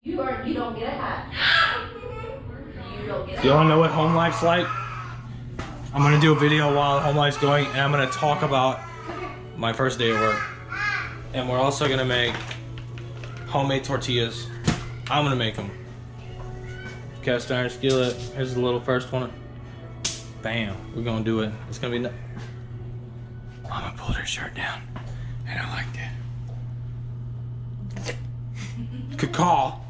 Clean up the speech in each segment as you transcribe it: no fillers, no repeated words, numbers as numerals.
You don't get a hat. You don't get a hat. You all know what home life's like? I'm gonna do a video while home life's going, and I'm gonna talk about my first day at work. And we're also gonna make homemade tortillas. I'm gonna make them. Cast iron skillet. Here's the little first one. Bam. We're gonna do it. It's gonna be. I'm gonna pull her shirt down, and I like that. Good call.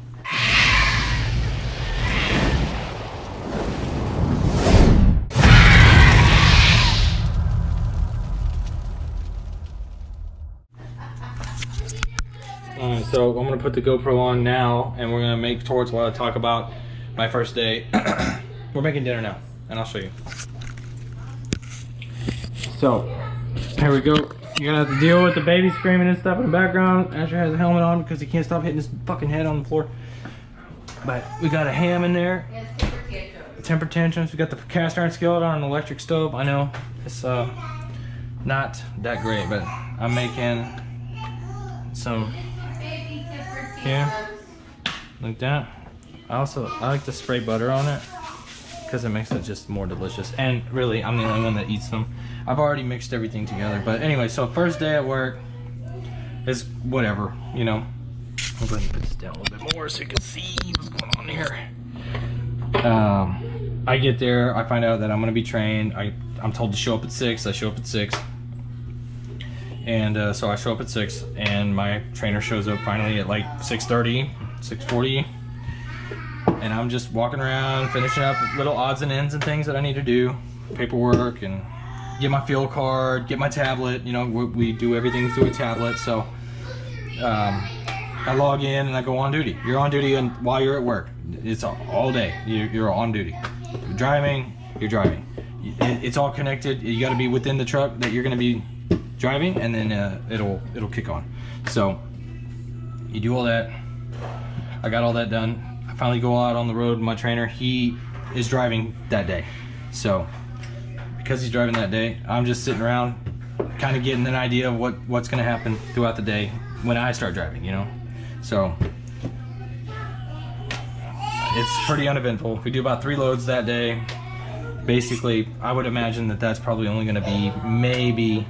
So I'm gonna put the GoPro on now, and we're gonna make towards while I talk about my first day. We're making dinner now, and I'll show you. So here we go. You're gonna have to deal with the baby screaming and stuff in the background. Asher has a helmet on because he can't stop hitting his fucking head on the floor. But we got a ham in there. Yes, temper tantrums. Temper tantrums. We got the cast iron skillet on an electric stove. I know it's not that great, but I'm making some. Baby temper Here. tantrums. Like that. I like to spray butter on it because it makes it just more delicious. And really, I'm the only one that eats them. I've already mixed everything together. But anyway, so first day at work is whatever, you know. I'm going to put this down a little bit more so you can see what's going on here. I get there, I find out that I'm going to be trained. I'm told to show up at 6. I show up at 6. And so I show up at 6, and my trainer shows up finally at like 6:30, 6:40. And I'm just walking around, finishing up little odds and ends and things that I need to do. Paperwork, and get my fuel card, get my tablet. You know, we do everything through a tablet. So I log in and I go on duty. You're on duty and while you're at work. It's all day. You're on duty. You're driving, you're driving. It's all connected. You got to be within the truck that you're going to be driving, and then it'll kick on. So you do all that. I got all that done. I finally go out on the road. My trainer, he is driving that day. So because he's driving that day, I'm just sitting around kind of getting an idea of what's going to happen throughout the day when I start driving, you know. So it's pretty uneventful. We do about 3 loads that day. Basically, I would imagine that that's probably only going to be maybe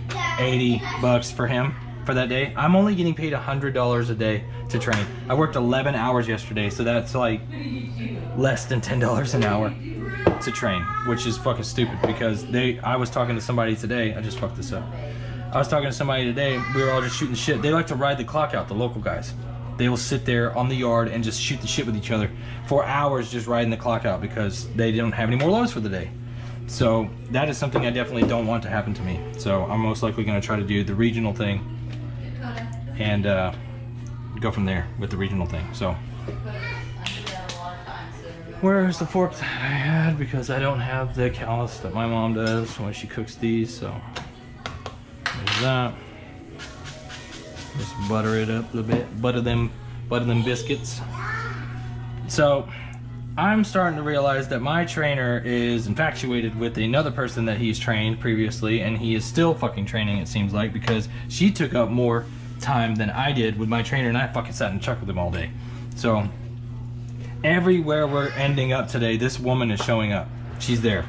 $80 for him for that day. I'm only getting paid $100 a day to train. I worked 11 hours yesterday, so that's like less than $10 an hour to train, which is fucking stupid because I was talking to somebody today. I just fucked this up. I was talking to somebody today. We were all just shooting shit. They like to ride the clock out, the local guys. They will sit there on the yard and just shoot the shit with each other for hours, just riding the clock out because they don't have any more loads for the day. So that is something I definitely don't want to happen to me. So I'm most likely going to try to do the regional thing and go from there with the regional thing. So where's the fork that I had? Because I don't have the callus that my mom does when she cooks these. So there's that. Just butter it up a little bit. Butter them biscuits. So I'm starting to realize that my trainer is infatuated with another person that he's trained previously, and he is still fucking training, it seems like, because she took up more time than I did with my trainer, and I fucking sat in the truck with him all day. So everywhere we're ending up today, this woman is showing up. She's there.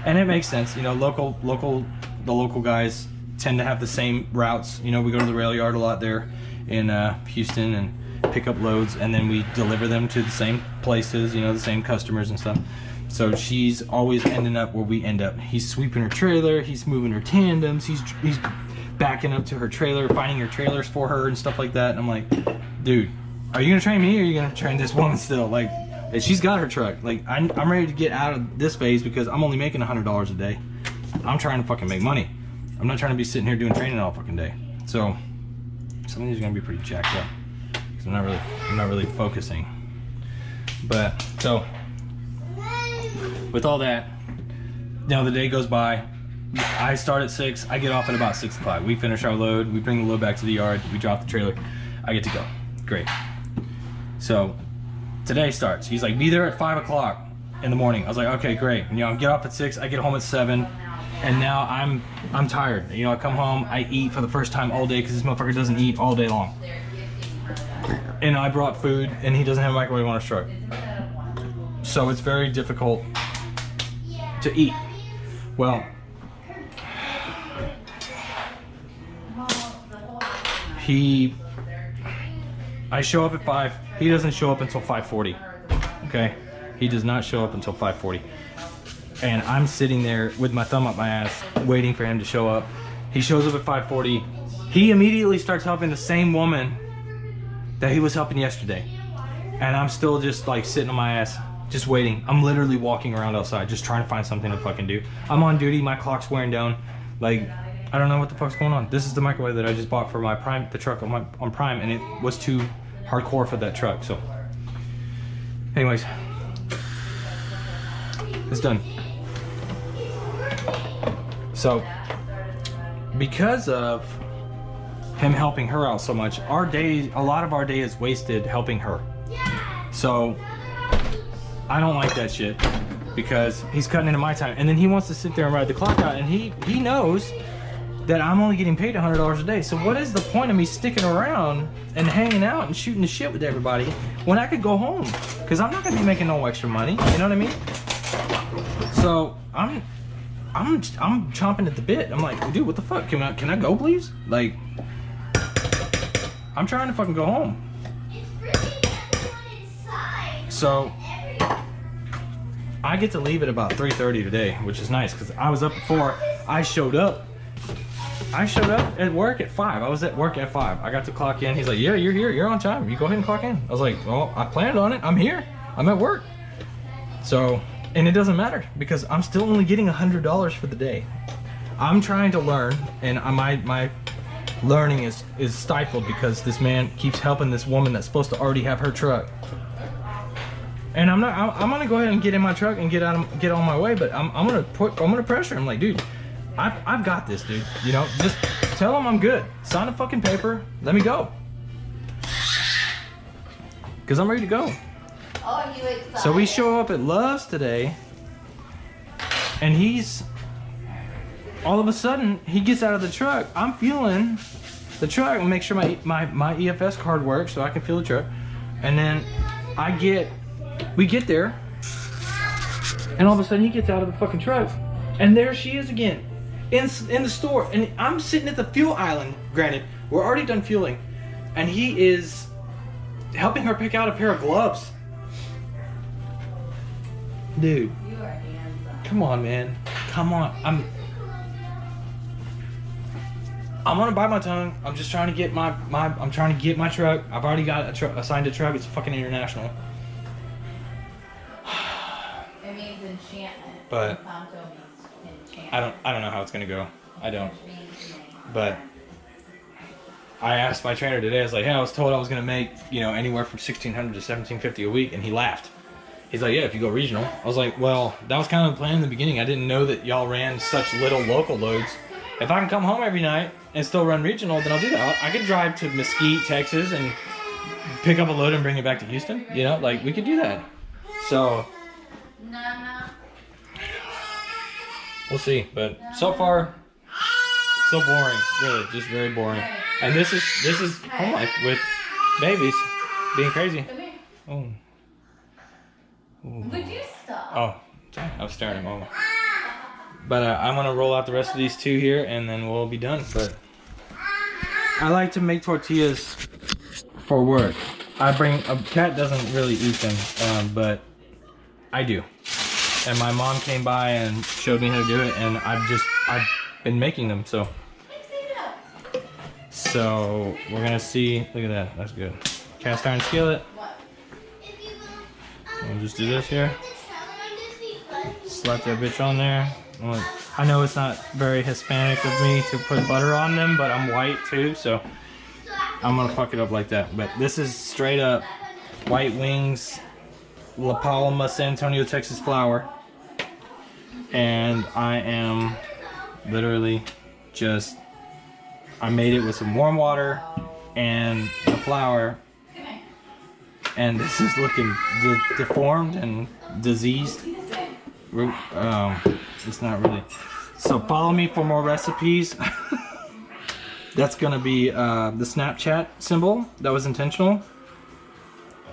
And it makes sense, you know, the local guys tend to have the same routes. You know, we go to the rail yard a lot there in Houston and pick up loads, and then we deliver them to the same places, you know, the same customers and stuff. So she's always ending up where we end up. He's sweeping her trailer, he's moving her tandems, he's backing up to her trailer, finding her trailers for her and stuff like that. And I'm like, dude, are you gonna train me or are you gonna train this woman still? Like, she's got her truck. Like, I'm ready to get out of this phase because I'm only making $100 a day. I'm trying to fucking make money. I'm not trying to be sitting here doing training all fucking day. So some of these are gonna be pretty jacked up. I'm not really focusing. But so with all that, you know, the day goes by. I start at 6, I get off at about 6 o'clock. We finish our load, we bring the load back to the yard, we drop the trailer, I get to go. Great. So today starts. He's like, be there at 5 o'clock in the morning. I was like, okay, great. And, you know, I get off at 6, I get home at 7, and now I'm tired. You know, I come home, I eat for the first time all day because this motherfucker doesn't eat all day long. and I brought food, and he doesn't have a microwave on his truck. So it's very difficult to eat. Well, I show up at 5. He doesn't show up until 5:40. Okay, he does not show up until 5:40, and I'm sitting there with my thumb up my ass, waiting for him to show up. He shows up at 5:40. He immediately starts helping the same woman that he was helping yesterday, and I'm still just like sitting on my ass, just waiting. I'm literally walking around outside, just trying to find something to fucking do. I'm on duty. My clock's wearing down. Like, I don't know what the fuck's going on. This is the microwave that I just bought for my Prime, the truck on Prime, and it was too hardcore for that truck. So, anyways, it's done. So, because of him helping her out so much, a lot of our day is wasted helping her. So, I don't like that shit because he's cutting into my time, and then he wants to sit there and ride the clock out, and he knows that I'm only getting paid $100 a day. So what is the point of me sticking around and hanging out and shooting the shit with everybody when I could go home? Because I'm not gonna be making no extra money. You know what I mean? So I'm chomping at the bit. I'm like, dude, what the fuck? Can I go, please? Like, I'm trying to fucking go home. So I get to leave at about 3:30 today, which is nice because I was up before. I showed up at work at 5. I was at work at 5. I got to clock in. He's like, yeah, you're here. You're on time. You go ahead and clock in. I was like, well, I planned on it. I'm here. I'm at work. So, and it doesn't matter because I'm still only getting $100 for the day. I'm trying to learn, and my learning is stifled because this man keeps helping this woman that's supposed to already have her truck. And I'm gonna go ahead and get in my truck and get on my way, but I'm gonna pressure him like, dude, I've got this, dude. You know, just tell him I'm good. Sign a fucking paper. Let me go. Cause I'm ready to go. Oh, are you excited? So we show up at Love's today, and he's all of a sudden he gets out of the truck. I'm feeling the truck and make sure my EFS card works so I can feel the truck, and then we get there, and all of a sudden he gets out of the fucking truck, and there she is again in the store, and I'm sitting at the fuel island. Granted, we're already done fueling, and he is helping her pick out a pair of gloves. Dude, You are handsome. come on, man, come on. I'm gonna bite my tongue. I'm just trying to get I'm trying to get my truck. I've already got assigned a truck. It's a fucking International. It means enchantment. But Encanto means enchantment. I don't know how it's gonna go. I don't. Which means name. But I asked my trainer today. I was like, "Hey, I was told I was gonna make, you know, anywhere from $1,600 to $1,750 a week," and he laughed. He's like, "Yeah, if you go regional." I was like, "Well, that was kind of the plan in the beginning. I didn't know that y'all ran such little local loads. If I can come home every night and still run regional, then I'll do that. I could drive to Mesquite, Texas, and pick up a load and bring it back to Houston. You know, like we could do that." So Nana. we'll see. But so far, so boring. Really, just very boring. And this is home life with babies being crazy. Come here. Oh. Ooh. Would you stop? Oh, sorry. I was staring at Mama. But I'm gonna roll out the rest of these two here, and then we'll be done. But I like to make tortillas for work. Cat doesn't really eat them, but I do. And my mom came by and showed me how to do it, and I've been making them. So we're gonna see. Look at that. That's good. Cast iron skillet. What? We'll just do this here. Slap that bitch on there. I know it's not very Hispanic of me to put butter on them, but I'm white too, so I'm gonna fuck it up like that. But this is straight up White Wings La Palma San Antonio, Texas flour, and I am literally just, I made it with some warm water and the flour, and this is looking deformed and diseased. It's not really. So follow me for more recipes. That's gonna be the Snapchat symbol. That was intentional.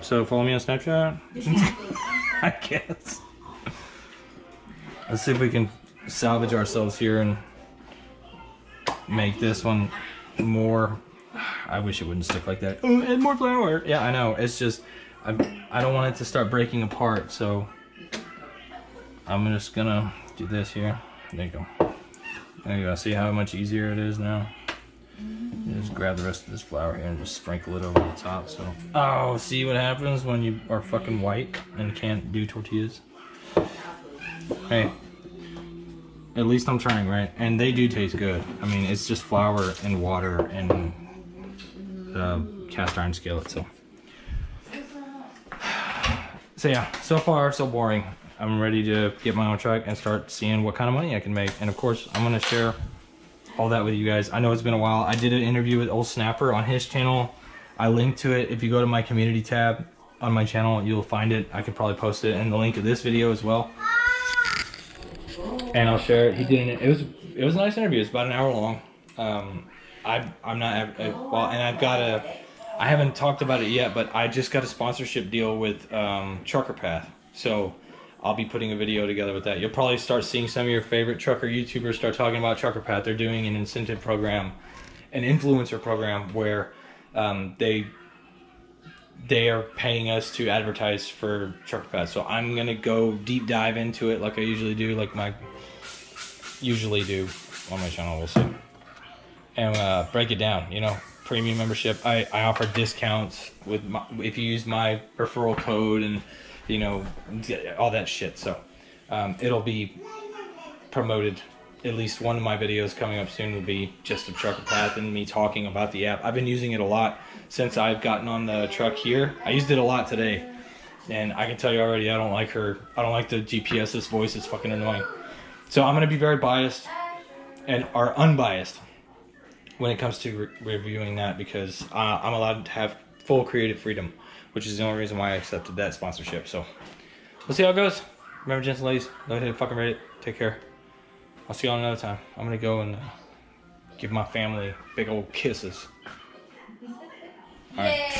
So follow me on Snapchat. I guess. Let's see if we can salvage ourselves here and make this one more. I wish it wouldn't stick like that. Oh, and more flour. Yeah, I know. It's just I don't want it to start breaking apart. So I'm just gonna do this here. There you go. There you go. See how much easier it is now? You just grab the rest of this flour here and just sprinkle it over the top. So, oh, see what happens when you are fucking white and can't do tortillas? Hey, at least I'm trying, right? And they do taste good. I mean, it's just flour and water and cast iron skillet. So yeah, so far so boring. I'm ready to get my own truck and start seeing what kind of money I can make. And of course, I'm gonna share all that with you guys. I know it's been a while. I did an interview with Old Snapper on his channel. I linked to it. If you go to my community tab on my channel, you'll find it. I could probably post it in the link of this video as well. And I'll share it. He did it. It was a nice interview. It's about an hour long. I'm not well, and I haven't talked about it yet, but I just got a sponsorship deal with Trucker Path. So I'll be putting a video together with that. You'll probably start seeing some of your favorite trucker YouTubers start talking about Trucker Path. They're doing an incentive program, an influencer program where they are paying us to advertise for Trucker Path. So I'm gonna go deep dive into it like I usually do, like I usually do on my channel. We'll see, and break it down. You know, premium membership. I offer discounts with if you use my referral code and, you know, all that shit. So it'll be promoted. At least one of my videos coming up soon will be just a Trucker Path and me talking about the app. I've been using it a lot since I've gotten on the truck here. I used it a lot today, and I can tell you already, I don't like her. I don't like the GPS's voice. It's fucking annoying. So I'm gonna be very biased or unbiased when it comes to reviewing that, because I'm allowed to have full creative freedom, which is the only reason why I accepted that sponsorship. So we'll see how it goes. Remember, gents and ladies, don't hit fucking Reddit. Take care. I'll see y'all another time. I'm gonna go and give my family big old kisses. All right.